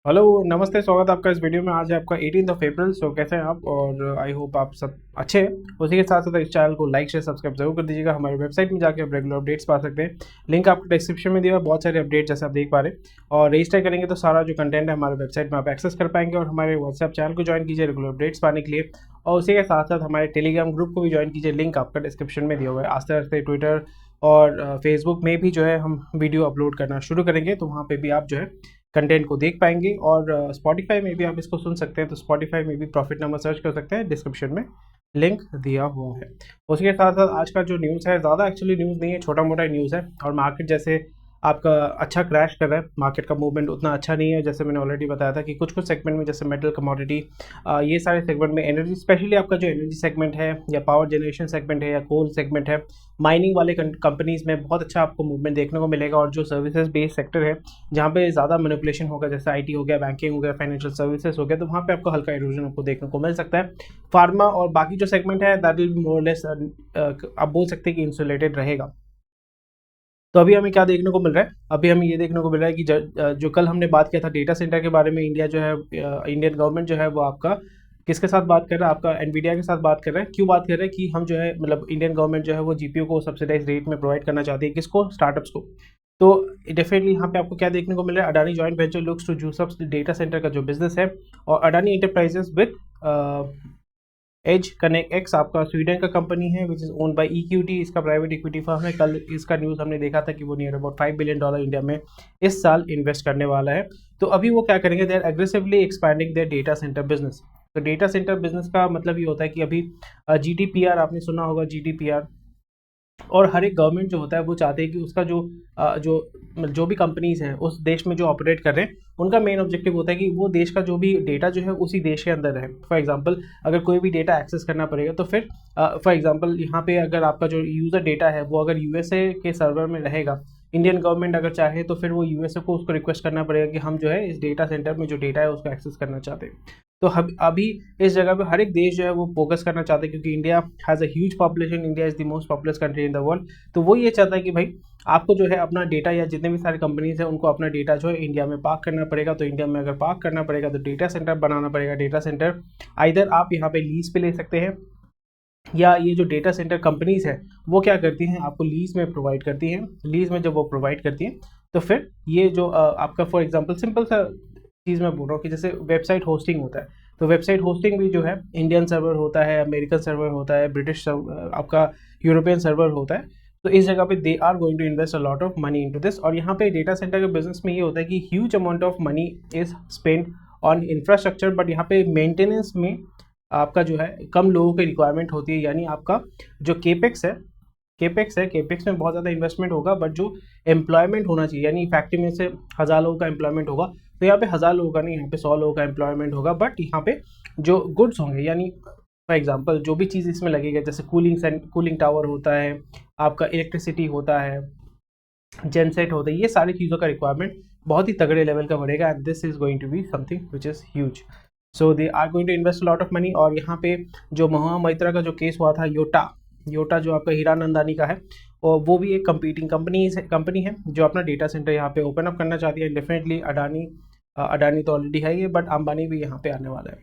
Hello, नमस्ते। स्वागत है आपका इस वीडियो में। आज है आपका 18 अप्रैल। सो कैसे हैं आप? और आई होप आप सब अच्छे हैं। उसी के साथ साथ इस चैनल को लाइक शेयर सब्सक्राइब जरूर कर दीजिएगा। हमारी वेबसाइट में जाके आप रेगुलर अपडेट्स पा सकते हैं। लिंक आपको डिस्क्रिप्शन में दिया हुआ है। बहुत सारे अपडेट जैसे आप देख पा रहे हैं। और रजिस्टर करेंगे तो सारा जो कंटेंट है हमारे वेबसाइट में आप एक्सेस कर पाएंगे। और हमारे व्हाट्सएप चैनल को ज्वाइन कीजिए रेगुलर अपडेट्स पाने के लिए। और उसी के साथ साथ हमारे टेलीग्राम ग्रुप को भी ज्वाइन कीजिए। लिंक आपका डिस्क्रिप्शन में दिया हुआ है। आस्ते आस्ते ट्विटर और फेसबुक में भी जो है हम वीडियो अपलोड करना शुरू करेंगे, तो वहाँ पे भी आप जो है कंटेंट को देख पाएंगे। और स्पॉटिफाई में भी आप इसको सुन सकते हैं। तो स्पॉटिफाई में भी प्रॉफिट नंबर सर्च कर सकते हैं, डिस्क्रिप्शन में लिंक दिया हुआ है। उसके साथ साथ आज का जो न्यूज़ है, ज़्यादा एक्चुअली न्यूज़ नहीं है, छोटा मोटा न्यूज़ है। और मार्केट जैसे आपका अच्छा क्रैश कर रहा है, मार्केट का मूवमेंट उतना अच्छा नहीं है। जैसे मैंने ऑलरेडी बताया था कि कुछ कुछ सेगमेंट में जैसे मेटल, कमोडिटी, ये सारे सेगमेंट में, एनर्जी स्पेशली आपका जो एनर्जी सेगमेंट है या पावर जनरेशन सेगमेंट है या कोल सेगमेंट है, माइनिंग वाले कंपनीज में बहुत अच्छा आपको मूवमेंट देखने को मिलेगा। और जो सर्विसेज बेस्ड सेक्टर है जहाँ पे ज़्यादा मैनिपुलेशन होगा, जैसे आईटी हो गया, बैंकिंग हो गया, फाइनेंशियल सर्विसेज हो गया, तो वहाँ पे आपको हल्का इरोजन आपको देखने को मिल सकता है। फार्मा और बाकी जो सेगमेंट है that will be more less, आप बोल सकते हैं कि इंसुलेटेड रहेगा। तो अभी हमें क्या देखने को मिल रहा है? अभी हमें ये देखने को मिल रहा है कि जो कल हमने बात किया था डेटा सेंटर के बारे में, इंडिया जो है, इंडियन गवर्नमेंट जो है वो आपका किसके साथ बात कर रहा है? आपका एनवीडिया के साथ बात कर रहा है। क्यों बात कर रहा है? कि हम जो है, मतलब इंडियन गवर्नमेंट जो है वो जीपीयू को सब्सिडाइज रेट में प्रोवाइड करना चाहती है। किसको? स्टार्टअप्स को। तो डेफिनेटली यहाँ पे आपको क्या देखने को मिल रहा है? Adani joint venture looks to juice up data centre का जो बिजनेस है, और Adani enterprises with edge connect x आपका स्वीडन का कंपनी है, which is own by equity. इसका प्राइवेट इक्विटी फर्म है। कल इसका न्यूज़ हमने देखा था कि वो नियर अबाउट $5 बिलियन इंडिया में इस साल इन्वेस्ट करने वाला है। तो अभी वो क्या करेंगे? They are aggressively expanding their data centre business. तो डेटा सेंटर बिजनेस का मतलब ये होता है कि अभी जीडीपीआर आपने सुना होगा, जीडीपीआर। और हर एक गवर्नमेंट जो होता है वो चाहते हैं कि उसका जो भी कंपनीज हैं उस देश में जो ऑपरेट कर रहे हैं, उनका मेन ऑब्जेक्टिव होता है कि वो देश का जो भी डेटा जो है उसी देश के अंदर रहे। फॉर एग्जांपल, अगर कोई भी डेटा एक्सेस करना पड़ेगा तो फिर फॉर एग्जांपल यहाँ पे अगर आपका जो यूज़र डेटा है वो अगर यूएसए के सर्वर में रहेगा, इंडियन गवर्नमेंट अगर चाहे तो फिर वो यूएसए को उसको रिक्वेस्ट करना पड़ेगा कि हम जो है इस डेटा सेंटर में जो डेटा है उसको एक्सेस करना चाहते हैं। तो अभी इस जगह पे हर एक देश जो है वो फोकस करना चाहते हैं, क्योंकि India has a huge population. India is the most populous country in the world. तो वो ये चाहता है कि भाई आपको जो है अपना डेटा, या जितने भी सारे कंपनीज हैं उनको अपना डेटा जो है इंडिया में पार्क करना पड़ेगा। तो इंडिया में अगर पार्क करना पड़ेगा तो डेटा सेंटर बनाना पड़ेगा। डेटा सेंटर आइदर आप यहाँ पे लीज पे ले सकते हैं, या ये जो डेटा सेंटर कंपनीज है वो क्या करती हैं, आपको लीज में प्रोवाइड करती हैं। लीज में जब वो प्रोवाइड करती हैं तो फिर ये जो आपका फॉर एग्जांपल सिंपल सा चीज़ मैं बोल रहा हूँ कि जैसे वेबसाइट होस्टिंग होता है, तो वेबसाइट होस्टिंग भी जो है इंडियन सर्वर होता है, अमेरिकन सर्वर होता है, ब्रिटिश आपका यूरोपियन सर्वर होता है। तो इस जगह पे they are going to invest a lot of money into this. और यहाँ पे डेटा सेंटर के बिजनेस में ये होता है कि huge amount of money is spend on infrastructure, but यहाँ पे मेंटेनेंस में आपका जो है कम लोगों की रिक्वायरमेंट होती है। यानी आपका जो केपेक्स में बहुत ज़्यादा इन्वेस्टमेंट होगा, बट जो एम्प्लॉयमेंट होना चाहिए, यानी फैक्ट्री में से 1000 लोगों का एम्प्लॉयमेंट होगा, तो यहाँ पे 1000 लोगों का नहीं, यहाँ पे 100 लोगों का एम्प्लॉयमेंट होगा। बट यहाँ पे जो गुड्स होंगे, यानी फॉर एग्जांपल जो भी चीज़ इसमें लगेगा, जैसे कूलिंग टावर होता है, आपका इलेक्ट्रिसिटी होता है, जेनसेट होता है, ये सारी चीज़ों का रिक्वायरमेंट बहुत ही तगड़े लेवल का बढ़ेगा। And this is going to be something which is huge. So they are going to invest lot of money. और यहाँ पे जो महुआ मैत्रा का जो केस हुआ था, योटा जो आपका हीरानंदानी का है, और वो भी एक कंपीटिंग कंपनी है जो अपना डेटा सेंटर यहाँ पे ओपन अप करना चाहती है। डेफिनेटली अडानी तो ऑलरेडी है ये, बट अंबानी भी यहाँ पे आने वाला है।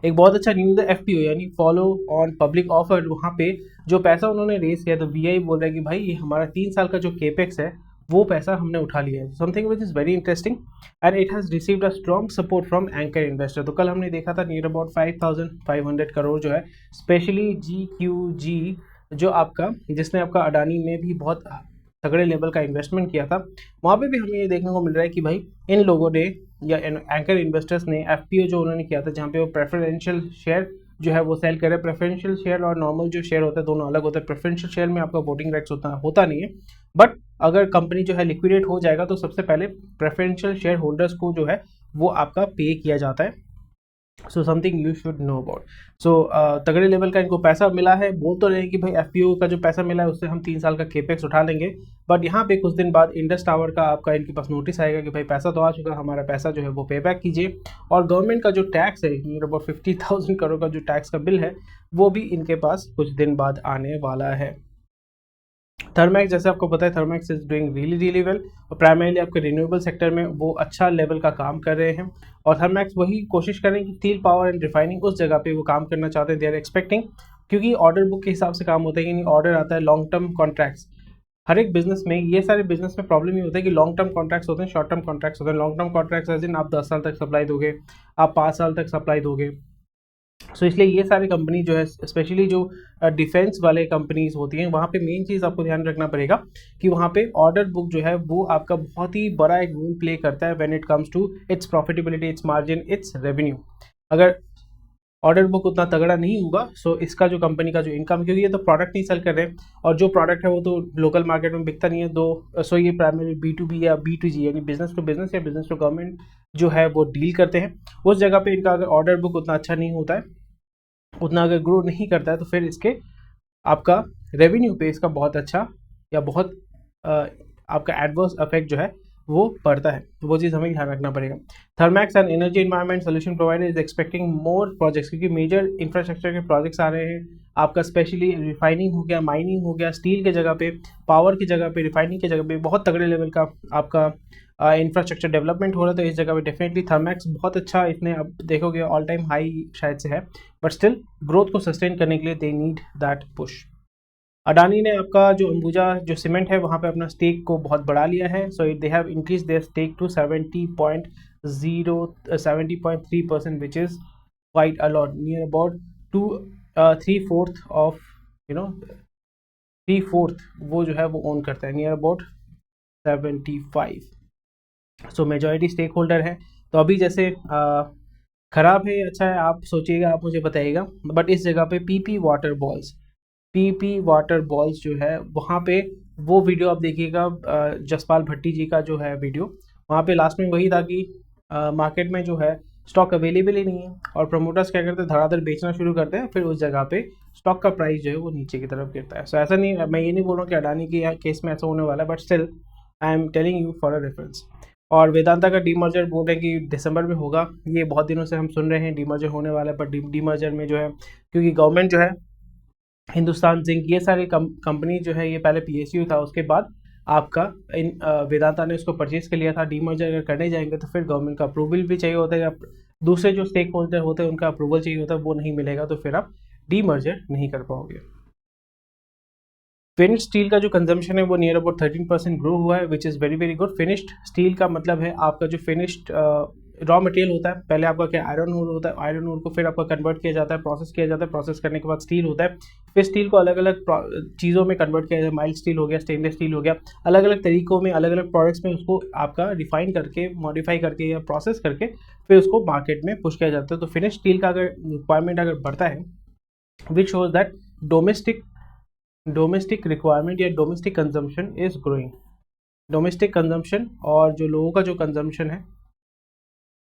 एक बहुत अच्छा न्यूज़ है एफपीओ, यानी फॉलो ऑन पब्लिक ऑफर। वहाँ पे जो पैसा उन्होंने रेस किया, तो वीआई बोल रहा है कि भाई ये हमारा 3 साल का जो केपेक्स है वो पैसा हमने उठा लिया है। Something which is very interesting and it has received a strong support from anchor investor. तो कल हमने देखा था नियर अबाउट 5500 करोड़ जो है, स्पेशली GQG जो आपका, जिसने आपका अडानी में भी बहुत तगड़े लेवल का इन्वेस्टमेंट किया था, वहाँ पे भी हमें ये देखने को मिल रहा है कि भाई इन लोगों ने या एंकर इन्वेस्टर्स ने एफपीओ जो उन्होंने किया था, जहाँ पे वो प्रेफरेंशियल शेयर जो है वो सेल करे। प्रेफरेंशियल शेयर और नॉर्मल जो शेयर होता है दोनों अलग होता है। प्रेफरेंशियल शेयर में आपका वोटिंग राइट्स होता नहीं है, बट अगर कंपनी जो है लिक्विडेट हो जाएगा तो सबसे पहले प्रेफरेंशियल शेयर होल्डर्स को जो है वो आपका पे किया जाता है। So something you should know about. So तगड़े लेवल का इनको पैसा मिला है। बोल तो रहे हैं कि भाई एफपीओ का जो पैसा मिला है उससे हम 3 साल का केपेक्स उठा लेंगे, बट यहाँ पे कुछ दिन बाद इंडस टावर का आपका इनके पास नोटिस आएगा कि भाई पैसा तो आ चुका, हमारा पैसा जो है वो पे बैक कीजिए। और गवर्नमेंट का जो टैक्स है, अबाउट 50,000 करोड़ का जो टैक्स का बिल है, वो भी इनके पास कुछ दिन बाद आने वाला है। थर्मैक्स जैसे आपको पता है Thermax is doing really well और प्राइमरीली आपके रिन्यूएबल सेक्टर में वो अच्छा लेवल का काम कर रहे हैं और थर्मैक्स वही कोशिश करें कि स्टील पावर एंड रिफाइनिंग उस जगह पे वो काम करना चाहते हैं। दे आर एक्सपेक्टिंग, क्योंकि ऑर्डर बुक के हिसाब से काम होता है कि नहीं, ऑर्डर आता है लॉन्ग टर्म कॉन्ट्रैक्ट्स। हर एक बिजनेस में, ये सारे बिजनेस में प्रॉब्लम ये होता है कि लॉन्ग टर्म कॉन्ट्रैक्ट्स होते हैं, शॉर्ट टर्म कॉन्ट्रैक्ट्स होते हैं। Long term contracts as in आप 10 साल तक सप्लाई दोगे, आप 5 साल तक सप्लाई दोगे। सो इसलिए ये सारी कंपनी जो है, स्पेशली जो डिफेंस वाले कंपनीज होती हैं, वहाँ पे मेन चीज़ आपको ध्यान रखना पड़ेगा कि वहाँ पे ऑर्डर बुक जो है वो आपका बहुत ही बड़ा एक रोल प्ले करता है when it comes to its profitability, its margin, its revenue. अगर ऑर्डर बुक उतना तगड़ा नहीं होगा सो इसका जो कंपनी का जो इनकम, क्योंकि ये तो प्रोडक्ट नहीं सेल कर रहे हैं और जो प्रोडक्ट है वो तो लोकल मार्केट में बिकता नहीं है, सो ये प्राइमरी B2B या B2G यानी बिजनेस टू बिजनेस या बिजनेस टू गवर्नमेंट जो है वो डील करते हैं। उस जगह पे इनका अगर ऑर्डर बुक उतना अच्छा नहीं होता है, उतना अगर ग्रो नहीं करता है, तो फिर इसके आपका रेवेन्यू पे इसका बहुत अच्छा या बहुत आपका एडवर्स इफेक्ट जो है वो पड़ता है। तो वो चीज़ हमें ध्यान रखना पड़ेगा। Thermax and energy environment solution provider is expecting more projects, क्योंकि मेजर इंफ्रास्ट्रक्चर के प्रोजेक्ट्स आ रहे हैं आपका, स्पेशली रिफाइनिंग हो गया, माइनिंग हो गया, स्टील के जगह पे, पावर की जगह पे, रिफाइनिंग की जगह पे बहुत तगड़े लेवल का आपका इंफ्रास्ट्रक्चर डेवलपमेंट हो रहा है। तो इस जगह पे डेफिनेटली थर्मैक्स बहुत अच्छा, इसने अब देखोगे ऑल टाइम हाई शायद से है, बट स्टिल ग्रोथ को सस्टेन करने के लिए they need that push. Adani ने आपका जो अंबुजा जो सीमेंट है वहाँ पे अपना स्टेक को बहुत बढ़ा लिया है। So they have increase their stake to 70.3%, which is quite a lot, near about 3/4 of 3/4 वो जो है वो ओन करता है, near about 75। So majority stake holder है। तो अभी जैसे खराब है अच्छा है आप सोचिएगा, आप मुझे बताइएगा, बट इस जगह पे PP वाटर बॉल्स जो है वहाँ पे वो वीडियो आप देखिएगा, जसपाल भट्टी जी का जो है वीडियो, वहाँ पे लास्ट में वही था कि मार्केट में जो है स्टॉक अवेलेबल ही नहीं है और प्रमोटर्स क्या करते हैं, धड़ाधड़ बेचना शुरू करते हैं, फिर उस जगह पे स्टॉक का प्राइस जो है वो नीचे की तरफ गिरता है। सो ऐसा नहीं, मैं ये नहीं बोल रहा हूँ कि अडानी के केस में ऐसा होने वाला है, but still I am telling you for a reference. और वेदांता का डीमर्जर बोल रहे हैं कि दिसंबर में होगा, ये बहुत दिनों से हम सुन रहे हैं डीमर्जर होने वाला है, पर डीमर्जर में जो है, क्योंकि गवर्नमेंट जो है, हिंदुस्तान जिंक, ये सारी कंपनी जो है, ये पहले PSU था, उसके बाद आपका इन वेदांता ने उसको परचेज कर लिया था। डीमर्जर अगर करने जाएंगे तो फिर गवर्नमेंट का अप्रूवल भी चाहिए होता है, या दूसरे जो स्टेक होल्डर होते हैं उनका अप्रूवल चाहिए होता है, वो नहीं मिलेगा तो फिर आप डीमर्जर नहीं कर पाओगे। फिनिश्ड स्टील का जो कंजम्पशन है वो नियर अबाउट 13% ग्रो हुआ है, which is very good. Finished steel का मतलब है आपका जो फिनिश्ड रॉ मटेरियल होता है, पहले आपका क्या आयरन ओर होता है, आयरन ओर को फिर आपका कन्वर्ट किया जाता है, प्रोसेस किया जाता है, प्रोसेस करने के बाद स्टील होता है, फिर स्टील को अलग अलग चीज़ों में कन्वर्ट किया जाता है, माइल्ड स्टील हो गया, स्टेनलेस स्टील हो गया, अलग अलग तरीकों में, अलग अलग प्रोडक्ट्स में उसको आपका रिफाइन करके, मॉडिफाई करके या प्रोसेस करके फिर उसको मार्केट में पुश किया जाता है। तो फिनिश स्टील का अगर रिक्वायरमेंट अगर बढ़ता है, which shows that domestic requirement या domestic consumption is growing. Domestic consumption और जो लोगों का जो कंजम्पशन है,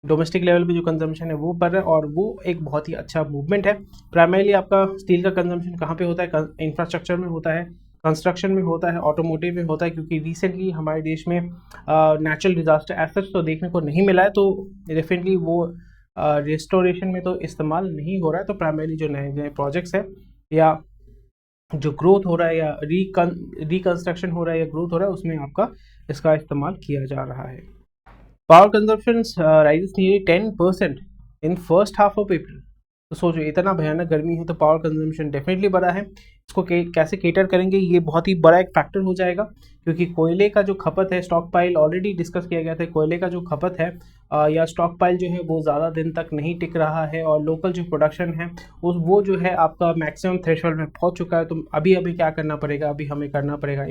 डोमेस्टिक लेवल पे जो कंजम्पशन है वो बढ़ रहा है और वो एक बहुत ही अच्छा मूवमेंट है। प्राइमरीली आपका स्टील का कंजम्पशन कहाँ पे होता है, इंफ्रास्ट्रक्चर में होता है, कंस्ट्रक्शन में होता है, ऑटोमोटिव में होता है, क्योंकि रिसेंटली हमारे देश में नेचुरल डिजास्टर एज सच तो देखने को नहीं मिला है, तो डेफिनेटली वो रिस्टोरेशन में तो इस्तेमाल नहीं हो रहा है। तो प्राइमरी जो नए नए प्रोजेक्ट्स है या जो ग्रोथ हो रहा है या रिकंस्ट्रक्शन हो रहा है या ग्रोथ हो रहा है, उसमें आपका इसका इस्तेमाल किया जा रहा है। Power consumption rises nearly 10% in first half of April. तो सोचो इतना भयानक गर्मी है तो पावर कंजम्पशन डेफिनेटली बढ़ा है। इसको कैसे केटर करेंगे, ये बहुत ही बड़ा एक फैक्टर हो जाएगा, क्योंकि कोयले का जो खपत है, स्टॉक पाइल ऑलरेडी डिस्कस किया गया था, कोयले का जो खपत है या स्टॉक पाइल जो है वो ज़्यादा दिन तक नहीं टिक रहा है और लोकल जो प्रोडक्शन है वो जो है आपका मैक्सिमम थ्रेशोल्ड में पहुंच चुका है। तो अभी क्या करना पड़ेगा, अभी हमें करना पड़ेगा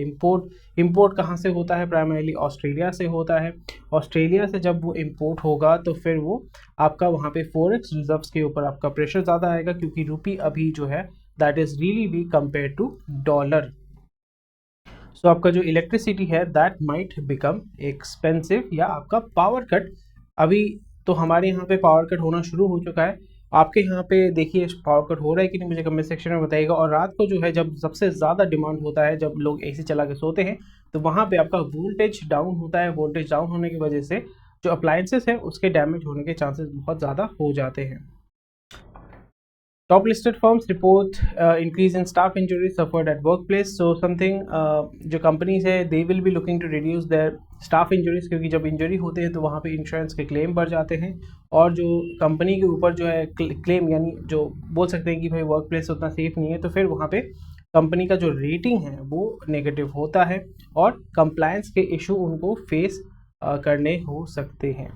इम्पोर्ट कहाँ से होता है, प्राइमरीली ऑस्ट्रेलिया से होता है। ऑस्ट्रेलिया से जब वो इम्पोर्ट होगा तो फिर वो आपका वहाँ पे फॉरेक्स रिजर्व्स के ऊपर आपका प्रेशर ज़्यादा आएगा, क्योंकि रुपी अभी जो है that is really weak compare to dollar. So आपका जो इलेक्ट्रिसिटी है दैट माइट बिकम एक्सपेंसिव, या आपका पावर कट, अभी तो हमारे यहाँ पे पावर कट होना शुरू हो चुका है, आपके यहाँ पे देखिए पावर कट हो रहा है कि नहीं, मुझे कमेंट सेक्शन में बताइएगा। और रात को जो है जब सबसे ज़्यादा डिमांड होता है, जब लोग AC चला के सोते हैं, तो वहाँ पे आपका वोल्टेज डाउन होता है। वोल्टेज डाउन होने की वजह से जो अप्लायंसेस हैं उसके डैमेज होने के चांसेस बहुत ज़्यादा हो जाते हैं। Top listed firms report increase in staff injuries suffered at workplace. So something जो companies है they will be looking to reduce their staff injuries, क्योंकि जब इंजरी होते हैं तो वहाँ पे इंश्योरेंस के क्लेम बढ़ जाते हैं, और जो कंपनी के ऊपर जो है क्लेम, यानी जो बोल सकते हैं कि भाई वर्क प्लेस उतना सेफ नहीं है, तो फिर वहाँ पे कंपनी का जो रेटिंग है वो नेगेटिव होता है और कंप्लायंस के इशू उनको फेस करने हो सकते हैं।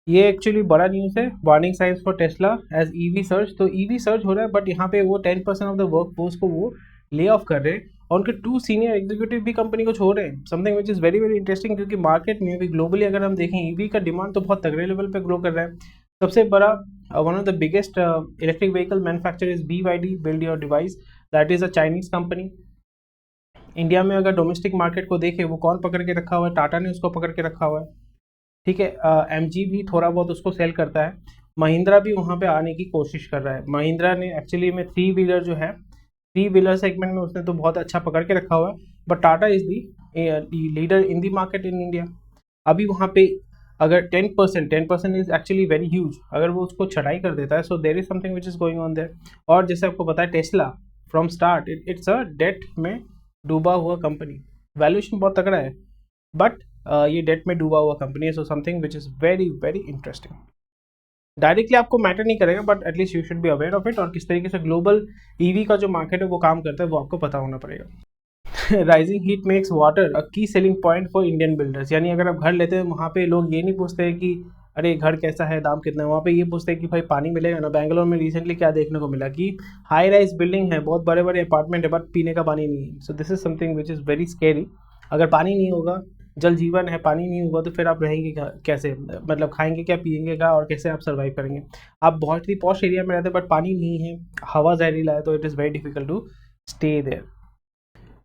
ये एक्चुअली बड़ा न्यूज़ है, warning signs for Tesla as EV surge. तो ईवी सर्ज हो रहा है, बट यहाँ पे वो 10% ऑफ द वर्क फोर्स को वो ले ऑफ कर रहे हैं, और उनके 2 सीनियर एग्जीक्यूटिव भी कंपनी को छोड़ रहे हैं। Something which is very very interesting, क्योंकि मार्केट में भी ग्लोबली अगर हम देखें ईवी का डिमांड तो बहुत तगड़े लेवल पे ग्रो कर रहा है। सबसे बड़ा one of the biggest electric vehicle manufacture is BYD, build your device, that is a Chinese company. India में अगर डोमेस्टिक मार्केट को देखें, वो कौन पकड़ के रखा हुआ है? टाटा ने उसको पकड़ के रखा हुआ है, ठीक है। MG भी थोड़ा बहुत उसको सेल करता है। महिंद्रा भी वहाँ पे आने की कोशिश कर रहा है। महिंद्रा ने एक्चुअली में 3 व्हीलर जो है, 3 व्हीलर सेगमेंट में उसने तो बहुत अच्छा पकड़ के रखा हुआ है, but Tata is the leader in the market in India. अभी वहाँ पे अगर 10% इज एक्चुअली वेरी ह्यूज, अगर वो उसको छटाई कर देता है, so there is something which is going on there. और जैसे आपको पता है Tesla from start it's a debt में डूबा हुआ कंपनी, वैल्यूएशन बहुत तगड़ा है, बट ये डेट में डूबा हुआ कंपनी है। So something which is very very interesting. Directly आपको मैटर नहीं करेगा, but at least you should be aware of it, और किस तरीके से ग्लोबल ईवी का जो मार्केट है वो काम करता है वो आपको पता होना पड़ेगा। राइजिंग हीट मेक्स वाटर अ की selling point for Indian builders. यानी अगर आप घर लेते हैं, वहाँ पे लोग ये नहीं पूछते हैं कि अरे घर कैसा है, दाम कितना है, वहाँ पे ये पूछते हैं कि भाई पानी मिलेगा ना। बैंगलोर में रिसेंटली क्या देखने को मिला कि हाई राइज बिल्डिंग है, बहुत बड़े बड़े अपार्टमेंट है, बट पीने का पानी नहीं है। So this is something which is very scary. अगर पानी नहीं होगा, जल जीवन है, पानी नहीं होगा तो फिर आप रहेंगे कैसे? मतलब खाएंगे क्या, पिएंगे क्या, और कैसे आप सर्वाइव करेंगे? आप बहुत ही पॉश एरिया में रहते हैं, बट पानी नहीं है, हवा जहरीला है, तो it is very difficult to stay there.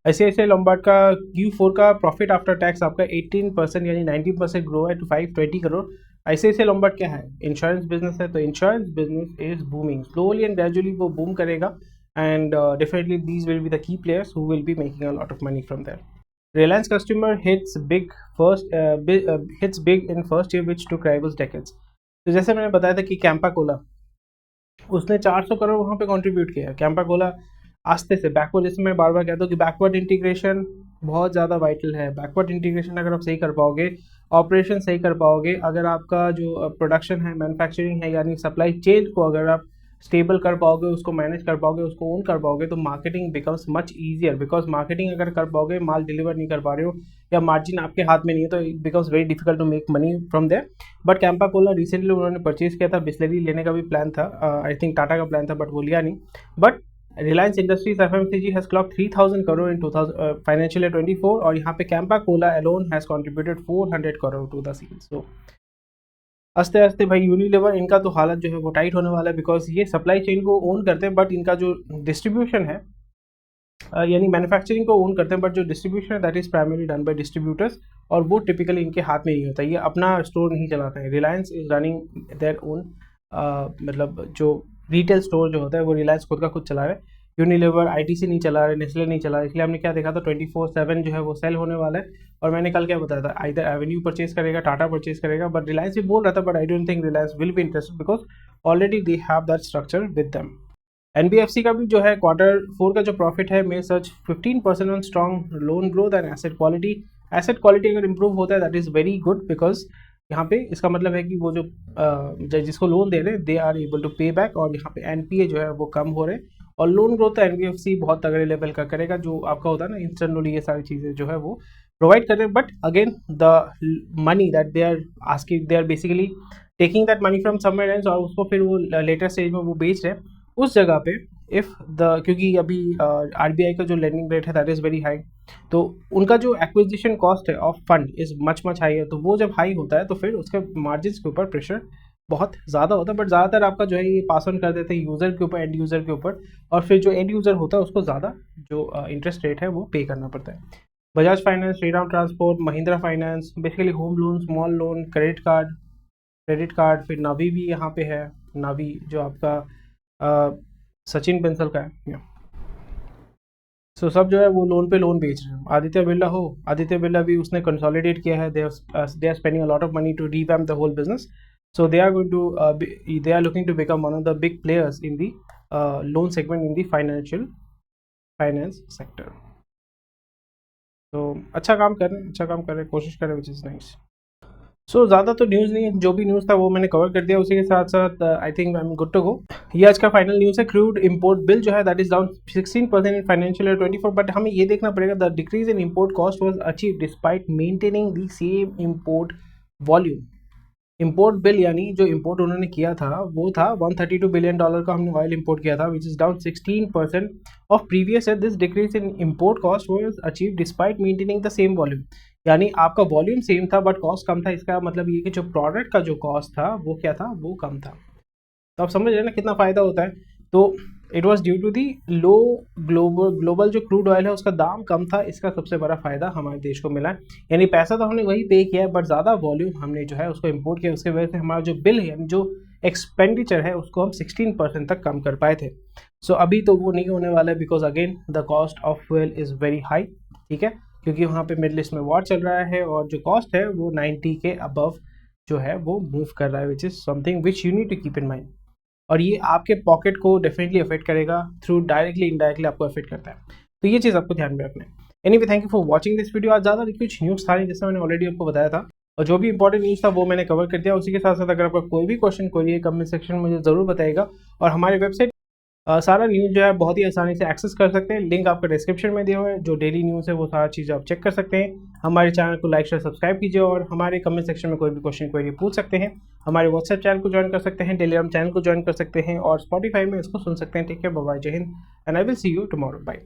ICICI Lombard का Q4 का प्रॉफिट आफ्टर टैक्स आपका 18% यानी 19% ग्रो है टू 520 करोड़। ICICI लोम्बार्ड क्या है? इंश्योरेंस बिजनेस है, तो insurance business is booming slowly and gradually, वो बूम करेगा, and definitely these will be the key players who will be making a lot of money from there. Reliance customer hits big in first year which took rivals decades। तो जैसे मैंने बताया था कि Campa Cola, उसने 400 करोड़ वहाँ पे कंट्रीब्यूट किया। कैंपा कोला आस्ते से बैकवर्ड, जैसे मैं बार बार कहता हूँ कि बैकवर्ड इंटीग्रेशन बहुत ज़्यादा वाइटल है। बैकवर्ड इंटीग्रेशन अगर आप सही कर पाओगे, ऑपरेशन सही कर पाओगे, अगर आपका जो प्रोडक्शन है, मैन्युफैक्चरिंग है, यानी सप्लाई चेन को अगर आप स्टेबल कर पाओगे, उसको मैनेज कर पाओगे, उसको ओन कर पाओगे, तो marketing becomes much easier. Because marketing अगर कर पाओगे, माल डिलीवर नहीं कर पा रहे हो या मार्जिन आपके हाथ में नहीं है, तो it becomes very difficult to make money from there. But Campa Cola recently उन्होंने परचेज किया था, बिस्लरी लेने का भी प्लान था, आई थिंक टाटा का प्लान था, बट वो लिया नहीं। But Reliance Industries FMCG has clocked 3,000 crore in 2000 financial year 24, और यहाँ पे Campa Cola alone has contributed 400 crore to the sales। So आस्ते आस्ते भाई यूनिलीवर, इनका तो हालत जो है वो टाइट होने वाला है, बिकॉज ये सप्लाई चेन को ओन करते हैं, बट इनका जो डिस्ट्रीब्यूशन है, यानी मैन्युफैक्चरिंग को ओन करते हैं, बट जो डिस्ट्रीब्यूशन है that is primarily done by distributors, और वो टिपिकली इनके हाथ में नहीं होता, ये अपना स्टोर नहीं चलाते हैं। Reliance is running their own, मतलब जो रिटेल स्टोर जो होता है वो रिलायंस खुद का खुद चला रहा है। यूनिलीवर ITC नहीं चला रहे, नेस्ले नहीं चला रहे, इसलिए हमने क्या देखा था 24/7 जो है वो सेल होने वाला है। और मैंने कल क्या बताया था, आइदर एवेन्यू परचेज करेगा, टाटा परचेज करेगा, बट रिलायंस भी बोल रहा था, but I don't think Reliance will be interested because already they have that structure with them. NBFC का भी जो है Q4 का जो प्रॉफिट है में search 15% on strong loan growth and asset quality. Asset quality अगर इंप्रूव होता है that is very good, because यहाँ पे इसका मतलब है कि वो जो जिसको लोन दे रहे हैं दे आर एबल टू पे बैक, और यहाँ पे NPA जो है वो कम हो रहे हैं, और लोन ग्रोथ तो NBFC बहुत तगड़े लेवल का करेगा, जो आपका होता है ना इंस्टेंट लोन, ये सारी चीज़ें जो है वो प्रोवाइड कर रहे हैं। But again the money that they are asking, they are basically taking that money from somewhere else, और उसको फिर वो लेटर स्टेज में वो बेच रहे हैं उस जगह पे। इफ़ द क्योंकि अभी RBI का जो लेंडिंग रेट है दैट इज़ वेरी हाई, तो उनका जो एक्विजिशन कॉस्ट है of fund is much high है, तो वो जब हाई होता है तो फिर उसके मार्जिन के ऊपर प्रेशर बहुत ज़्यादा होता है। बट ज़्यादातर आपका जो है ये पास ऑन कर देते हैं यूज़र के ऊपर, एंड यूज़र के ऊपर, और फिर जो एंड यूज़र होता है उसको ज़्यादा जो इंटरेस्ट रेट है वो पे करना पड़ता है। Bajaj finance, Shriram transport, Mahindra finance, basically home loan, small loan, credit card, फिर नावी भी यहाँ पे है, नावी जो आपका सचिन बेंसल का है। सो सब जो है वो लोन पे लोन बेच रहे हैं। आदित्य बिरला भी उसने कंसोलिडेट किया है, they are spending a lot of money to revamp the whole business. So they are going to they are looking to become one of the big players in the loan segment in the finance sector. तो अच्छा काम कर रहे हैं, कोशिश कर रहे हैं, विच इज़ नाइस. सो ज़्यादा तो न्यूज़ नहीं है, जो भी न्यूज़ था वो मैंने कवर कर दिया. उसी के साथ साथ I think I am good to go. ये आज का फाइनल न्यूज़ है. क्रूड इंपोर्ट बिल जो है that is down 16% in financial year 24, but हमें ये देखना पड़ेगा the decrease in import cost was achieve despite maintaining the same import volume. Import bill यानी जो इंपोर्ट उन्होंने किया था वो था $132 बिलियन का हमने ऑयल इंपोर्ट किया था, which is down 16% of previous year. This decrease in import cost was achieve despite maintaining the same volume. यानी आपका वॉल्यूम सेम था बट कॉस्ट कम था. इसका मतलब ये कि जो प्रोडक्ट का जो कॉस्ट था वो क्या था, वो कम था. तो आप समझ रहे हैं ना कितना फ़ायदा होता है. तो it was due to the low global जो क्रूड ऑयल है उसका दाम कम था. इसका सबसे बड़ा फ़ायदा हमारे देश को मिला है. यानी पैसा तो हमने वही पे किया है बट ज़्यादा वॉल्यूम हमने जो है उसको इम्पोर्ट किया. उसकी वजह से हमारा जो बिल है यानी जो एक्सपेंडिचर है उसको हम 16% तक कम कर पाए थे. सो अभी तो वो नहीं होने वाला है because again the cost of fuel is very high. ठीक है, क्योंकि वहाँ पे मिडिल ईस्ट में वॉर चल रहा है और जो कॉस्ट है वो 90 के अबव जो है वो मूव कर रहा है, which is something which you need to keep in mind. और ये आपके पॉकेट को डेफिनेटली अफेक्ट करेगा थ्रू डायरेक्टली इनडायरेक्टली आपको अफेक्ट करता है. तो ये चीज़ आपको ध्यान में रखना है. Anyway, thank you for watching this video. आज ज़्यादा कुछ न्यूज़ था नहीं, जैसे मैंने ऑलरेडी आपको बताया था, और जो भी इंपॉर्टेंट न्यूज़ था वो मैंने कवर कर दिया. उसी के साथ साथ अगर आपका कोई भी क्वेश्चन कोई है कमेंट सेक्शन में मुझे ज़रूर बताइएगा. और हमारी वेबसाइट सारा न्यूज़ जो है बहुत ही आसानी से एक्सेस कर सकते हैं. लिंक आपका डिस्क्रिप्शन में दिया हुआ है. जो डेली न्यूज़ है वो सारा चीज़ आप चेक कर सकते हैं. हमारे चैनल को लाइक शेयर सब्सक्राइब कीजिए और हमारे कमेंट सेक्शन में कोई भी क्वेश्चन कोई पूछ सकते हैं. हमारे व्हाट्सएप चैनल को ज्वाइन कर सकते हैं, टेलीग्राम चैनल को ज्वाइन कर सकते हैं और स्पॉटिफाई में इसको सुन सकते हैं. ठीक है, बाय बाय, जय हिंद and I will see you tomorrow. Bye.